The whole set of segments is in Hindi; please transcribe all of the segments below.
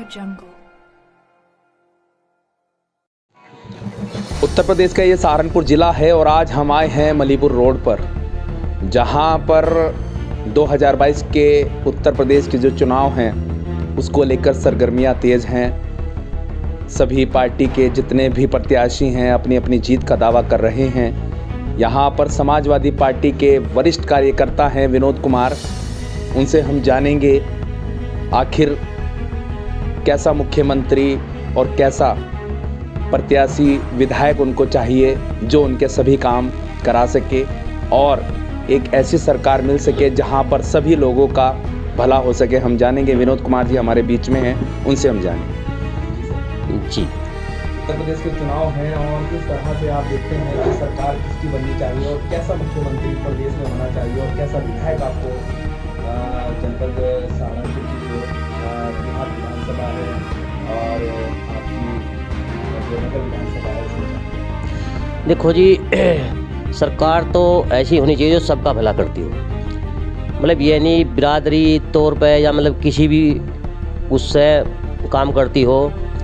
AudioJungle। उत्तर प्रदेश का ये सहारनपुर ज़िला है और आज हम आए हैं मलीपुर रोड पर, जहां पर 2022 के उत्तर प्रदेश के जो चुनाव हैं उसको लेकर सरगर्मियां तेज़ हैं। सभी पार्टी के जितने भी प्रत्याशी हैं अपनी अपनी जीत का दावा कर रहे हैं। यहां पर समाजवादी पार्टी के वरिष्ठ कार्यकर्ता हैं विनोद कुमार, उनसे हम जानेंगे आखिर कैसा मुख्यमंत्री और कैसा प्रत्याशी विधायक उनको चाहिए जो उनके सभी काम करा सके और एक ऐसी सरकार मिल सके जहां पर सभी लोगों का भला हो सके। हम जानेंगे, विनोद कुमार जी हमारे बीच में हैं, उनसे हम जानेंगे। जी, उत्तर प्रदेश के चुनाव हैं और किस तरह से आप देखते हैं कि सरकार किसकी बननी चाहिए और कैसा मुख्यमंत्री प्रदेश में होना चाहिए और कैसा विधायक आपको जनपद सहारनपुर की जो बिहार विधानसभा है और आपकी जो नगर विधानसभा है उसमें? देखो जी, सरकार तो ऐसी होनी चाहिए जो सबका भला करती हो। मतलब ये नहीं बिरादरी तौर पे या मतलब किसी भी उससे काम करती हो,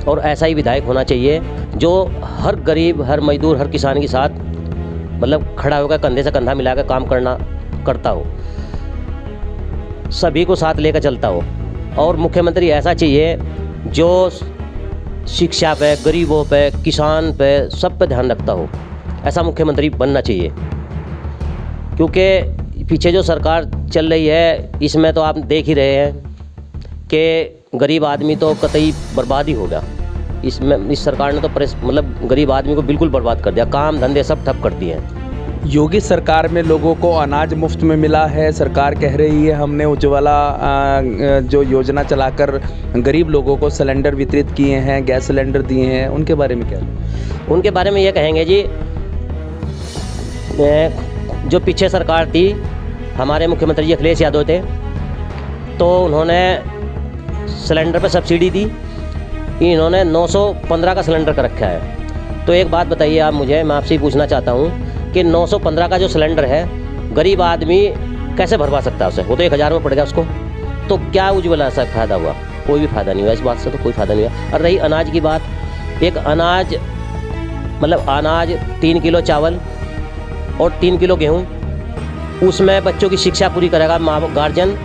और ऐसा ही विधायक होना चाहिए जो हर गरीब, हर मजदूर, हर किसान के साथ मतलब खड़ा होकर कंधे से कंधा मिलाकर काम करता हो, सभी को साथ लेकर चलता हो। और मुख्यमंत्री ऐसा चाहिए जो शिक्षा पे, गरीबों पे, किसान पे, सब पे ध्यान रखता हो। ऐसा मुख्यमंत्री बनना चाहिए, क्योंकि पीछे जो सरकार चल रही है इसमें तो आप देख ही रहे हैं कि गरीब आदमी तो कतई बर्बाद ही हो गया। इस सरकार ने तो मतलब गरीब आदमी को बिल्कुल बर्बाद कर दिया, काम धंधे सब ठप कर दिए हैं। योगी सरकार में लोगों को अनाज मुफ्त में मिला है। सरकार कह रही है हमने उज्ज्वला जो योजना चलाकर गरीब लोगों को सिलेंडर वितरित किए हैं, गैस सिलेंडर दिए हैं, उनके बारे में क्या? उनके बारे में ये कहेंगे जी, जो पीछे सरकार थी, हमारे मुख्यमंत्री अखिलेश यादव थे, तो उन्होंने सिलेंडर पर सब्सिडी दी। इन्होंने 915 का सिलेंडर कर रखा है। तो एक बात बताइए आप मुझे, मैं आपसे ही पूछना चाहता हूँ कि 915 का जो सिलेंडर है गरीब आदमी कैसे भरवा सकता है उसे? वो तो 1000 में पड़ेगा उसको। तो क्या उज्ज्वला से फ़ायदा हुआ? कोई भी फ़ायदा नहीं हुआ, इस बात से तो कोई फ़ायदा नहीं हुआ। और रही अनाज की बात, एक अनाज मतलब अनाज 3 किलो चावल और 3 किलो गेहूँ, उसमें बच्चों की शिक्षा पूरी करेगा माँ गार्जियन,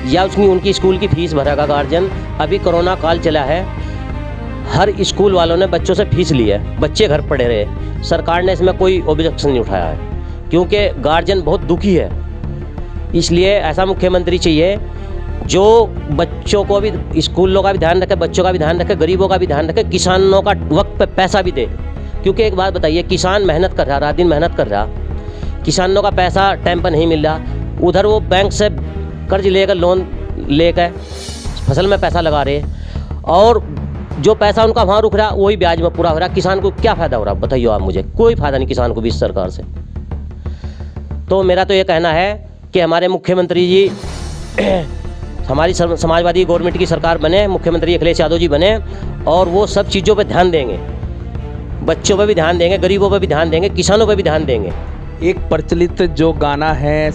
या उनकी स्कूल की फीस भरेगा गार्जियन। अभी कोरोना काल चला है, हर स्कूल वालों ने बच्चों से फीस ली है, बच्चे घर पढ़े रहे। सरकार ने इसमें कोई ऑब्जेक्शन नहीं उठाया है, क्योंकि गार्जियन बहुत दुखी है। इसलिए ऐसा मुख्यमंत्री चाहिए जो बच्चों को भी, स्कूलों का भी ध्यान रखे, बच्चों का भी ध्यान रखे, गरीबों का भी ध्यान रखे, किसानों का वक्त पे पैसा भी दे। क्योंकि एक बात बताइए, किसान मेहनत कर रहा, रात दिन मेहनत कर रहा, किसानों का पैसा टाइम पर नहीं मिल रहा। उधर वो बैंक से कर्ज लेकर, लोन लेकर फसल में पैसा लगा रहे, और जो पैसा उनका वहाँ रुक रहा वही ब्याज में पूरा हो रहा। किसान को क्या फ़ायदा हो रहा बताइए आप मुझे? कोई फ़ायदा नहीं किसान को भी इस सरकार से। तो मेरा तो ये कहना है कि हमारे मुख्यमंत्री जी हमारी समाजवादी गवर्नमेंट की सरकार बने, मुख्यमंत्री अखिलेश यादव जी बने, और वो सब चीज़ों पर ध्यान देंगे, बच्चों पर भी ध्यान देंगे, गरीबों पर भी ध्यान देंगे, किसानों पर भी ध्यान देंगे। एक प्रचलित जो गाना है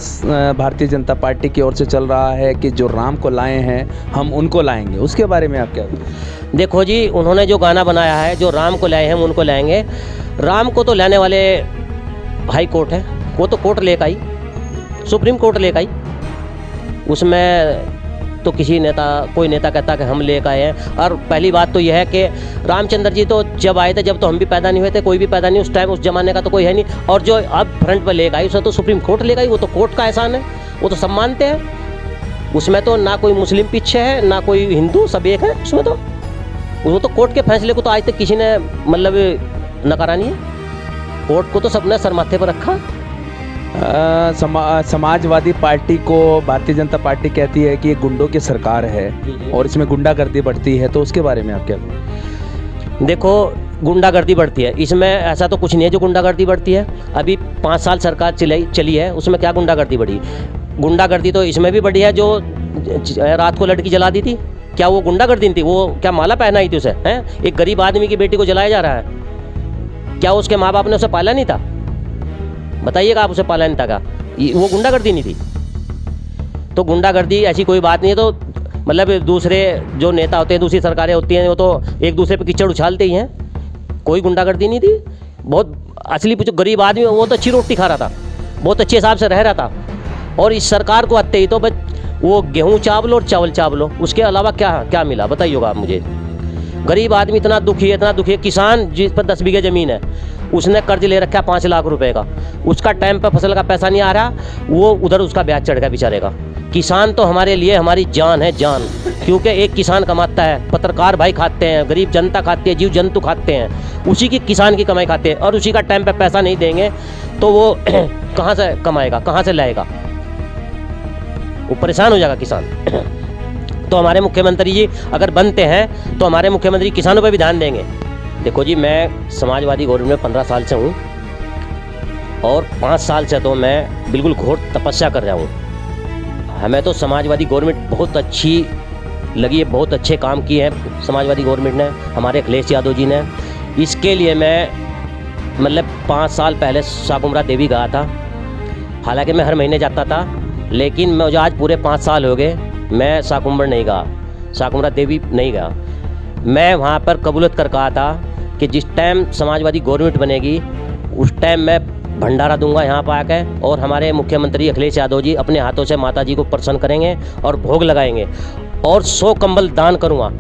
भारतीय जनता पार्टी की ओर से चल रहा है कि जो राम को लाए हैं हम उनको लाएंगे, उसके बारे में आप क्या? देखो जी, उन्होंने जो गाना बनाया है, जो राम को लाए हैं हम उनको लाएंगे, राम को तो लाने वाले हाई कोर्ट है, वो तो कोर्ट लेकर आई, सुप्रीम कोर्ट लेकर आई। उसमें तो कोई नेता कहता कि हम लेकर आए हैं। और पहली बात तो यह है कि रामचंद्र जी तो जब आए थे, जब तो हम भी पैदा नहीं हुए थे, कोई भी पैदा नहीं उस टाइम, उस ज़माने का तो कोई है नहीं। और जो अब फ्रंट पर लेकर आई उसे तो सुप्रीम कोर्ट लेकर आई, वो तो कोर्ट का एहसान है, वो तो सब मानते हैं। उसमें तो ना कोई मुस्लिम पीछे है, ना कोई हिंदू, सब एक है उसमें। तो वो तो कोर्ट के फैसले को तो आज तक किसी ने मतलब नकारा नहीं है। कोर्ट को तो सबने सर माथे पर रखा। समाजवादी पार्टी को भारतीय जनता पार्टी कहती है कि ये गुंडों की सरकार है और इसमें गुंडागर्दी बढ़ती है, तो उसके बारे में आप क्या? देखो, गुंडागर्दी बढ़ती है, इसमें ऐसा तो कुछ नहीं है जो गुंडागर्दी बढ़ती है। अभी 5 साल सरकार चली है, उसमें क्या गुंडागर्दी बढ़ी? गुंडागर्दी तो इसमें भी बढ़ी है, जो रात को लड़की जला दी थी, क्या वो गुंडागर्दी नहीं थी? वो क्या माला पहनाई थी उसे? हैं, एक गरीब आदमी की बेटी को जलाया जा रहा है, क्या उसके माँ बाप ने उसे पाला नहीं था? बताइएगा आप, उसे पाला नहीं था क्या? वो गुंडागर्दी नहीं थी? तो गुंडागर्दी ऐसी कोई बात नहीं है। तो मतलब दूसरे जो नेता होते हैं, दूसरी सरकारें होती हैं, वो तो एक दूसरे पे कीचड़ उछालते ही हैं। कोई गुंडागर्दी नहीं थी। बहुत असली जो गरीब आदमी है वो तो अच्छी रोटी खा रहा था, बहुत अच्छे हिसाब से रह रहा था। और इस सरकार को आते ही तो बस वो गेहूँ चावल और चावल चावलो, उसके अलावा क्या क्या मिला बताइएगा आप मुझे। गरीब आदमी इतना दुखी है, इतना दुखी है। किसान जिस पर 10 बीघे ज़मीन है, उसने कर्ज ले रखा है 5 लाख रुपए का, उसका टाइम पर फसल का पैसा नहीं आ रहा, वो उधर उसका ब्याज चढ़ गया बेचारे का। किसान तो हमारे लिए हमारी जान है, जान। क्योंकि एक किसान कमाता है, पत्रकार भाई खाते हैं, गरीब जनता खाती है, जीव जंतु खाते हैं, उसी की किसान की कमाई खाते हैं। और उसी का टाइम पे पैसा नहीं देंगे तो वो कहाँ से कमाएगा, कहाँ से लाएगा? वो परेशान हो जाएगा किसान। तो हमारे मुख्यमंत्री जी अगर बनते हैं तो हमारे मुख्यमंत्री किसानों पर भी ध्यान देंगे। देखो जी, मैं समाजवादी गवर्नमेंट में 15 साल से हूँ और 5 साल से तो मैं बिल्कुल घोर तपस्या कर रहा हूँ। हमें तो समाजवादी गवर्नमेंट बहुत अच्छी लगी है, बहुत अच्छे काम किए हैं समाजवादी गवर्नमेंट ने, हमारे अखिलेश यादव जी ने। इसके लिए मैं मतलब 5 साल पहले शाकुंभरा देवी गया था। हालांकि मैं हर महीने जाता था, लेकिन मुझे आज पूरे 5 साल हो गए मैं शाकुंभर नहीं गया, शाकुंभरा देवी नहीं गया। मैं वहाँ पर कबूलत कर कहा था कि जिस टाइम समाजवादी गवर्नमेंट बनेगी उस टाइम मैं भंडारा दूंगा यहाँ पर आकर, और हमारे मुख्यमंत्री अखिलेश यादव जी अपने हाथों से माता जी को प्रसन्न करेंगे और भोग लगाएंगे, और 100 कंबल दान करूँगा।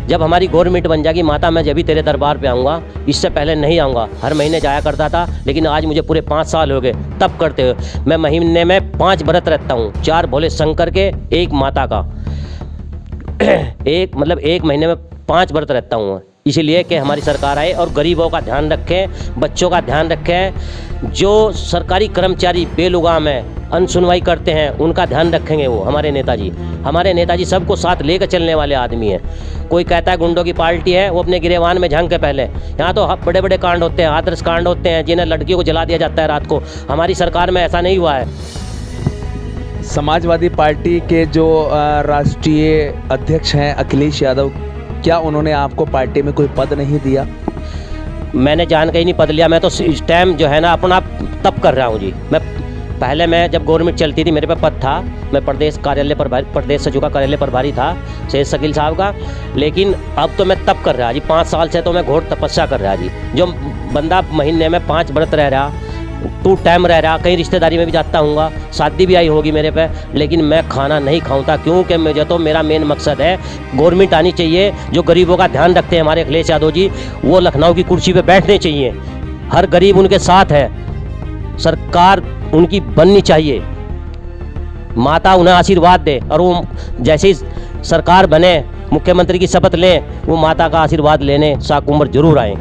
जब हमारी गवर्नमेंट बन जाएगी माता, मैं जब भी तेरे दरबार पे आऊँगा, इससे पहले नहीं आऊँगा। हर महीने जाया करता था, लेकिन आज मुझे पूरे 5 साल हो गए तब करते हुए। मैं महीने में 5 व्रत रहता हूँ, 4 भोले शंकर के, 1 माता का। एक महीने में 5 व्रत रहता हूँ, इसीलिए कि हमारी सरकार आए और गरीबों का ध्यान रखें, बच्चों का ध्यान रखें। जो सरकारी कर्मचारी बेलुगाम है, अनसुनवाई करते हैं, उनका ध्यान रखेंगे वो हमारे नेताजी। हमारे नेताजी सबको साथ लेकर चलने वाले आदमी हैं। कोई कहता है गुंडों की पार्टी है, वो अपने गिरेवान में झांक के पहले। यहाँ तो बड़े बड़े कांड होते हैं, हाथरस कांड होते हैं, जिन्हें लड़कियों को जला दिया जाता है रात को। हमारी सरकार में ऐसा नहीं हुआ है। समाजवादी पार्टी के जो राष्ट्रीय अध्यक्ष हैं अखिलेश यादव, क्या उन्होंने आपको पार्टी में कोई पद नहीं दिया? मैंने जान के ही नहीं पद लिया। मैं तो इस टाइम जो है ना अपना तप कर रहा हूँ जी। मैं जब गवर्नमेंट चलती थी मेरे पे पद था, मैं प्रदेश कार्यालय प्रभारी, प्रदेश सचिव का कार्यालय प्रभारी था शेर शकील साहब का। लेकिन अब तो मैं तप कर रहा जी, 5 साल से तो मैं घोर तपस्या कर रहा जी। जो बंदा महीने में 5 व्रत रह रहा, 2 टाइम रह रहा, कहीं रिश्तेदारी में भी जाता हूँगा, शादी भी आई होगी मेरे पे, लेकिन मैं खाना नहीं खाऊंगा। क्योंकि मुझे तो मेरा मेन मकसद है गवर्नमेंट आनी चाहिए जो गरीबों का ध्यान रखते हैं हमारे अखिलेश यादव जी। वो लखनऊ की कुर्सी पे बैठने चाहिए, हर गरीब उनके साथ है, सरकार उनकी बननी चाहिए, माता उन्हें आशीर्वाद दे, और वो जैसे ही सरकार बने, मुख्यमंत्री की शपथ लें, वो माता का आशीर्वाद लेने शाकुंभर जरूर आएँ।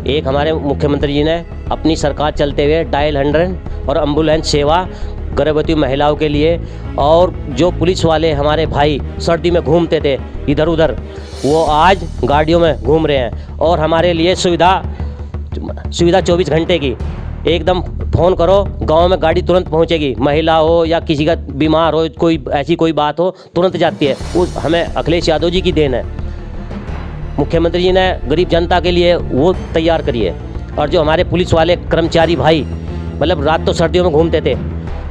एक हमारे मुख्यमंत्री जी ने अपनी सरकार चलते हुए डायल 100 और एम्बुलेंस सेवा गर्भवती महिलाओं के लिए, और जो पुलिस वाले हमारे भाई सर्दी में घूमते थे इधर उधर, वो आज गाड़ियों में घूम रहे हैं। और हमारे लिए सुविधा 24 घंटे की, एकदम फ़ोन करो गांव में गाड़ी तुरंत पहुंचेगी, महिला हो या किसी का बीमार हो, कोई ऐसी कोई बात हो तुरंत जाती है। वो हमें अखिलेश यादव जी की देन है। मुख्यमंत्री जी ने गरीब जनता के लिए वो तैयार करी है। और जो हमारे पुलिस वाले कर्मचारी भाई मतलब रात तो सर्दियों में घूमते थे,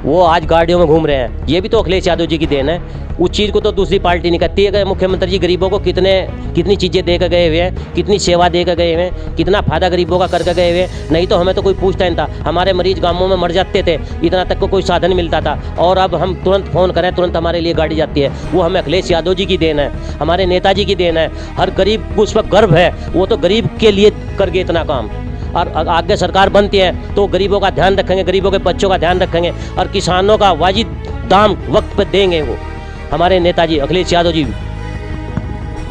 वो आज गाड़ियों में घूम रहे हैं, ये भी तो अखिलेश यादव जी की देन है। उस चीज़ को तो दूसरी पार्टी नहीं कहती है कि मुख्यमंत्री जी गरीबों को कितनी चीज़ें दे कर गए हुए हैं, कितनी सेवा दे कर गए हुए हैं, कितना फ़ायदा गरीबों का करके गए हुए हैं। नहीं तो हमें तो कोई पूछता नहीं था। हमारे मरीज गाँवों में मर जाते थे, इतना तक को कोई साधन मिलता था, और अब हम तुरंत फ़ोन करें तुरंत हमारे लिए गाड़ी जाती है। वो हमें अखिलेश यादव जी की देन है, हमारे नेताजी की देन है। हर गरीब को उस पर गर्व है, वो तो गरीब के लिए कर गए इतना काम। और आगे सरकार बनती है तो गरीबों का ध्यान रखेंगे, गरीबों के बच्चों का ध्यान रखेंगे, और किसानों का वाजिब दाम वक्त पर देंगे वो हमारे नेताजी अखिलेश यादव जी।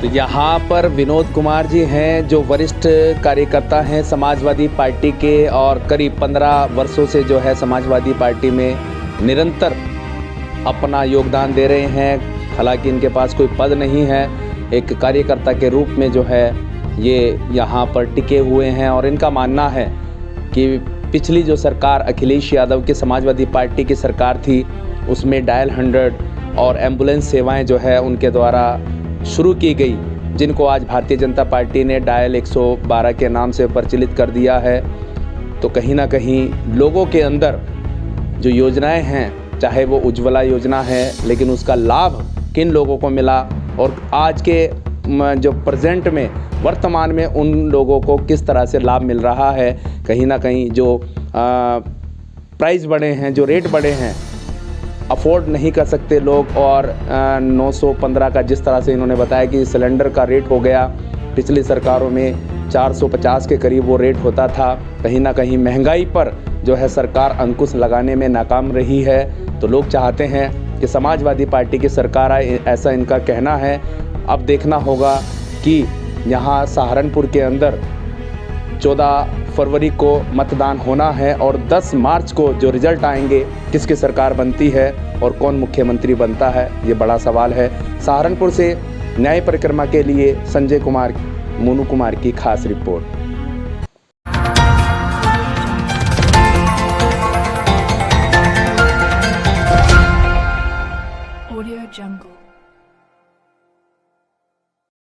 तो यहाँ पर विनोद कुमार जी हैं जो वरिष्ठ कार्यकर्ता हैं समाजवादी पार्टी के, और करीब 15 वर्षों से जो है समाजवादी पार्टी में निरंतर अपना योगदान दे रहे हैं। हालांकि इनके पास कोई पद नहीं है, एक कार्यकर्ता के रूप में जो है ये यहाँ पर टिके हुए हैं। और इनका मानना है कि पिछली जो सरकार अखिलेश यादव की समाजवादी पार्टी की सरकार थी, उसमें डायल 100 और एम्बुलेंस सेवाएं जो है उनके द्वारा शुरू की गई, जिनको आज भारतीय जनता पार्टी ने डायल 112 के नाम से प्रचलित कर दिया है। तो कहीं ना कहीं लोगों के अंदर जो योजनाएं हैं, चाहे वो उज्ज्वला योजना है, लेकिन उसका लाभ किन लोगों को मिला और आज के जो प्रेजेंट में वर्तमान में उन लोगों को किस तरह से लाभ मिल रहा है। कहीं ना कहीं जो प्राइस बढ़े हैं, जो रेट बढ़े हैं, अफोर्ड नहीं कर सकते लोग। और 915 का जिस तरह से इन्होंने बताया कि सिलेंडर का रेट हो गया, पिछली सरकारों में 450 के करीब वो रेट होता था। कहीं ना कहीं महंगाई पर जो है सरकार अंकुश लगाने में नाकाम रही है। तो लोग चाहते हैं कि समाजवादी पार्टी की सरकार आए, ऐसा इनका कहना है। अब देखना होगा कि यहाँ सहारनपुर के अंदर 14 फरवरी को मतदान होना है और 10 मार्च को जो रिजल्ट आएंगे, किसकी सरकार बनती है और कौन मुख्यमंत्री बनता है, ये बड़ा सवाल है। सहारनपुर से न्याय परिक्रमा के लिए संजय कुमार, मोनू कुमार की खास रिपोर्ट। Audio Jungle.